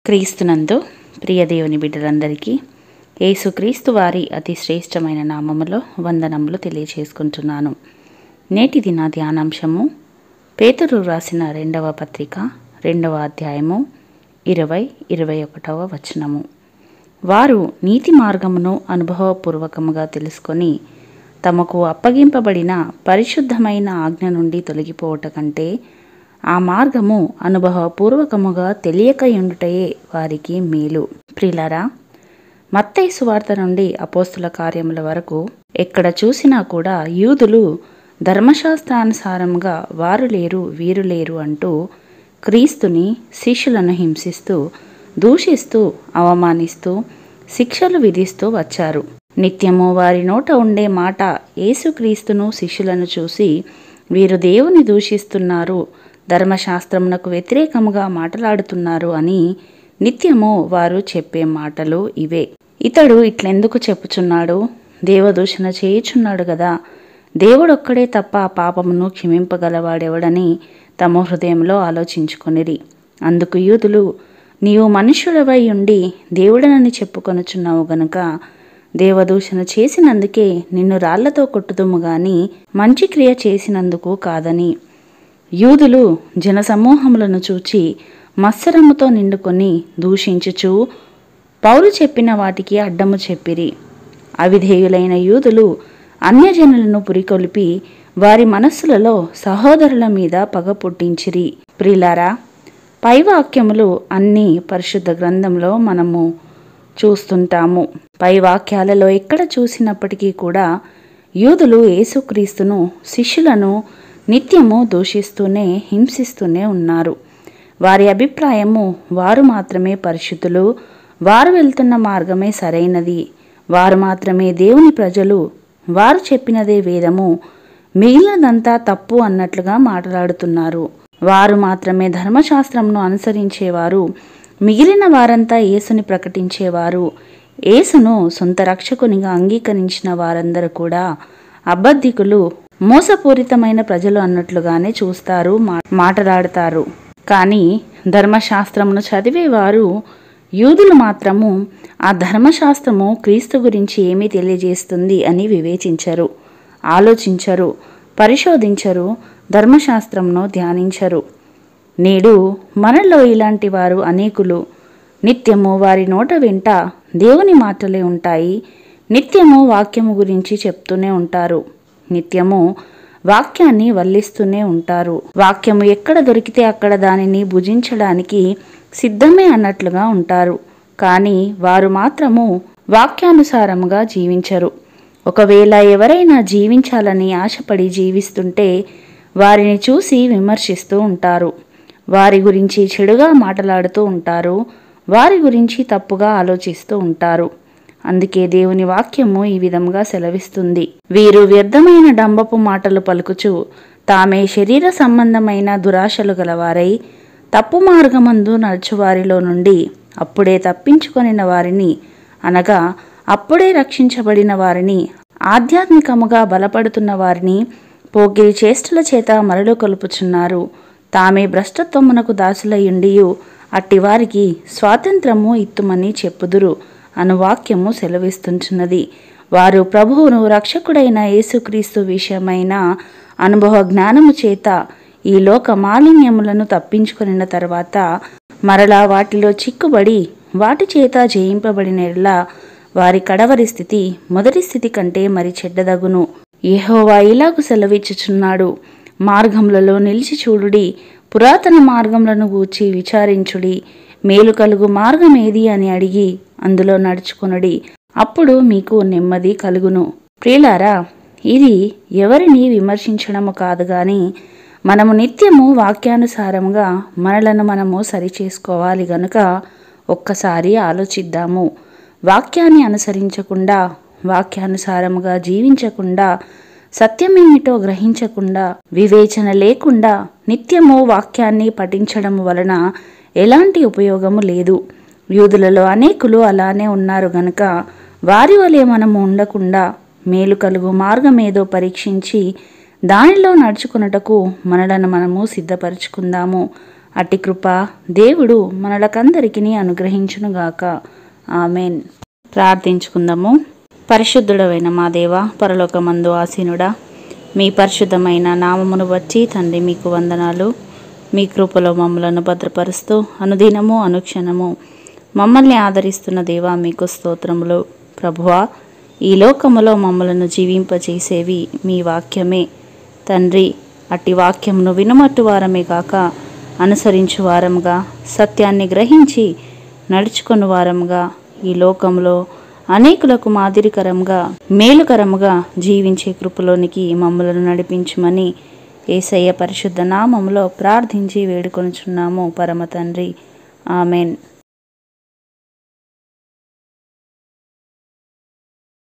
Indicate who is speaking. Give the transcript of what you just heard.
Speaker 1: క్రీస్తునందు ప్రియ దేవుని బిడ్డలందరికీ యేసుక్రీస్తు వారి అతి శ్రేష్టమైన నామములో వందనములు తెలియచేసుకుంటున్నాను. నేటి దిన ధ్యానాంశము పేతురు రాసిన 2వ పత్రిక 2వ అధ్యాయము 20-21 వచనము. వారు నీతి మార్గమును అనుభవపూర్వకముగా తెలుసుకొని తమకు అప్పగింపబడిన పరిశుద్ధమైన ఆజ్ఞ నుండి తొలగిపోవట కంటే ఆ మార్గము అనుభవపూర్వకముగా తెలియకయుండుటయే వారికి మేలు. ప్రియులారా, మత్తయి సువార్త నుండి అపోస్తుల కార్యముల వరకు ఎక్కడ చూసినా కూడా యూదులు ధర్మశాస్త్రానుసారంగా వారు లేరు వీరు లేరు అంటూ క్రీస్తుని శిష్యులను హింసిస్తూ దూషిస్తూ అవమానిస్తూ శిక్షలు విధిస్తూ వచ్చారు. నిత్యము వారి నోట ఉండే మాట యేసుక్రీస్తును శిష్యులను చూసి వీరు దేవుని దూషిస్తున్నారు, ధర్మశాస్త్రమునకు వ్యతిరేకముగా మాట్లాడుతున్నారు అని నిత్యము వారు చెప్పే మాటలు ఇవే. ఇతడు ఇట్లెందుకు చెప్పుచున్నాడు? దేవదూషణ చేయుచున్నాడు గదా, దేవుడొక్కడే తప్ప పాపమును క్షమింపగలవాడెవడని తమ హృదయంలో ఆలోచించుకొనిరి. అందుకు యూదులు, నీవు మనుష్యుడవై ఉండి దేవుడనని చెప్పుకొనుచున్నావు గనుక దేవదూషణ చేసినందుకే నిన్ను రాళ్లతో కొట్టుదుము గాని మంచి క్రియ చేసినందుకు కాదని. యూదులు జనసమూహములను చూచి మత్సరముతో నిండుకొని దూషించుచు పౌలు చెప్పిన వాటికి అడ్డము చెప్పిరి. అవిధేయులైన యూదులు అన్యజనులను పురికొల్పి వారి మనస్సులలో సహోదరుల మీద పగ పుట్టించిరి. ప్రియులారా, పై వాక్యములు అన్నీ పరిశుద్ధ గ్రంథంలో మనము చూస్తుంటాము. పై వాక్యాలలో ఎక్కడ చూసినప్పటికీ కూడా యూదులు యేసుక్రీస్తును శిష్యులను నిత్యము దూషిస్తూనే హింసిస్తూనే ఉన్నారు. వారి అభిప్రాయము వారు మాత్రమే పరిశుద్ధులు, వారు వెళ్తున్న మార్గమే సరైనది, వారు మాత్రమే దేవుని ప్రజలు, వారు చెప్పినదే వేదము, మిగిలినదంతా తప్పు అన్నట్లుగా మాట్లాడుతున్నారు. వారు మాత్రమే ధర్మశాస్త్రంను అనుసరించేవారు, మిగిలిన వారంతా యేసుని ప్రకటించేవారు. యేసును సొంత రక్షకునిగా అంగీకరించిన వారందరూ కూడా అబద్ధికులు, మోసపూరితమైన ప్రజలు అన్నట్లుగానే చూస్తారు, మాట్లాడతారు. కానీ ధర్మశాస్త్రమును చదివేవారు యూదులు మాత్రము ఆ ధర్మశాస్త్రము క్రీస్తు గురించి ఏమీ తెలియజేస్తుంది అని వివేచించరు, ఆలోచించరు, పరిశోధించరు, ధర్మశాస్త్రమును ధ్యానించరు. నేడు మనలో ఇలాంటి వారు అనేకులు. నిత్యము వారి నోట వెంట దేవుని మాటలే ఉంటాయి. నిత్యము వాక్యము గురించి చెప్తూనే ఉంటారు. నిత్యము వాక్యాన్ని వల్లిస్తూనే ఉంటారు. వాక్యము ఎక్కడ దొరికితే అక్కడ దానిని భుజించడానికి సిద్ధమే అన్నట్లుగా ఉంటారు. కానీ వారు మాత్రము వాక్యానుసారముగా జీవించరు. ఒకవేళ ఎవరైనా జీవించాలని ఆశపడి జీవిస్తుంటే వారిని చూసి విమర్శిస్తూ ఉంటారు. వారి గురించి చెడుగా మాట్లాడుతూ ఉంటారు. వారి గురించి తప్పుగా ఆలోచిస్తూ ఉంటారు. అందుకే దేవుని వాక్యము ఈ విధంగా సెలవిస్తుంది. వీరు వ్యర్థమైన డంబపు మాటలు పలుకుచు తామే శరీర సంబంధమైన దురాశలు గలవారై తప్పు మార్గమందు నడుచువారిలో నుండి అప్పుడే తప్పించుకొనిన వారిని, అనగా అప్పుడే రక్షించబడిన వారిని, ఆధ్యాత్మికముగా బలపడుతున్న వారిని పోకిరి చేష్టల చేత మరలు కొలుపుచున్నారు. తామే భ్రష్టత్వమునకు దాసులయుండియు అట్టివారికి స్వాతంత్రము ఇత్తుమని చెప్పుదురు అను వాక్యము సెలవిస్తుంచున్నది. వారు ప్రభువును రక్షకుడైన యేసుక్రీస్తు విషయమైన అనుభవ జ్ఞానము చేత ఈ లోక మాలిన్యములను తప్పించుకొనిన తర్వాత మరలా వాటిలో చిక్కుబడి వాటి చేత జయింపబడిన ఎడల వారి కడవరి స్థితి మొదటి స్థితి కంటే మరి చెడ్డదగును. యెహోవా ఇలాగు సెలవిచ్చుచున్నాడు, మార్గములలో నిలిచి చూడుడి, పురాతన మార్గములను గూర్చి విచారించుడి, మేలు కలుగు మార్గం ఏది అని అడిగి అందులో నడుచుకొనుడి, అప్పుడు మీకు నెమ్మది కలుగును. ప్రియులారా, ఇది ఎవరిని విమర్శించడము కాదు గాని మనము నిత్యము వాక్యానుసారముగా మనలను మనము సరిచేసుకోవాలి గనుక ఒక్కసారి ఆలోచిద్దాము. వాక్యాన్ని అనుసరించకుండా, వాక్యానుసారముగా జీవించకుండా, సత్యమేమిటో గ్రహించకుండా, వివేచన లేకుండా నిత్యము వాక్యాన్ని పఠించడం వలన ఎలాంటి ఉపయోగము లేదు. యూదులలో అనేకులు అలానే ఉన్నారు గనుక వారి వలె మనము ఉండకుండా మేలు కలుగు మార్గమేదో పరీక్షించి దానిలో నడుచుకున్నటకు మనలను మనము సిద్ధపరచుకుందాము. అట్టి కృప దేవుడు మనలకందరికీ అనుగ్రహించునుగాక. ఆమెన్. ప్రార్థించుకుందాము. పరిశుద్ధుడవైన మా దేవ, పరలోకమందు ఆసీనుడా, మీ పరిశుద్ధమైన నామమును బట్టి తండ్రి మీకు వందనాలు. మీ కృపలో మమ్మలను భద్రపరుస్తూ అనుదినము అనుక్షణము మమ్మల్ని ఆదరిస్తున్న దేవా మీకు స్తోత్రములు. ప్రభువా, ఈ లోకములో మమ్మలను జీవింపచేసేవి మీ వాక్యమే తండ్రి. అట్టి వాక్యమును వినమట్టు వారమే కాక అనుసరించు వారముగా, సత్యాన్ని గ్రహించి నడుచుకుని వారముగా, ఈ లోకంలో అనేకులకు మాదిరికరంగా మేలుకరముగా జీవించే కృపలోనికి మమ్మలను నడిపించుమని యేసయ్య పరిశుద్ధ నామములో ప్రార్థించి వేడుకొనుచున్నాము పరమ తండ్రి. ఆమెన్.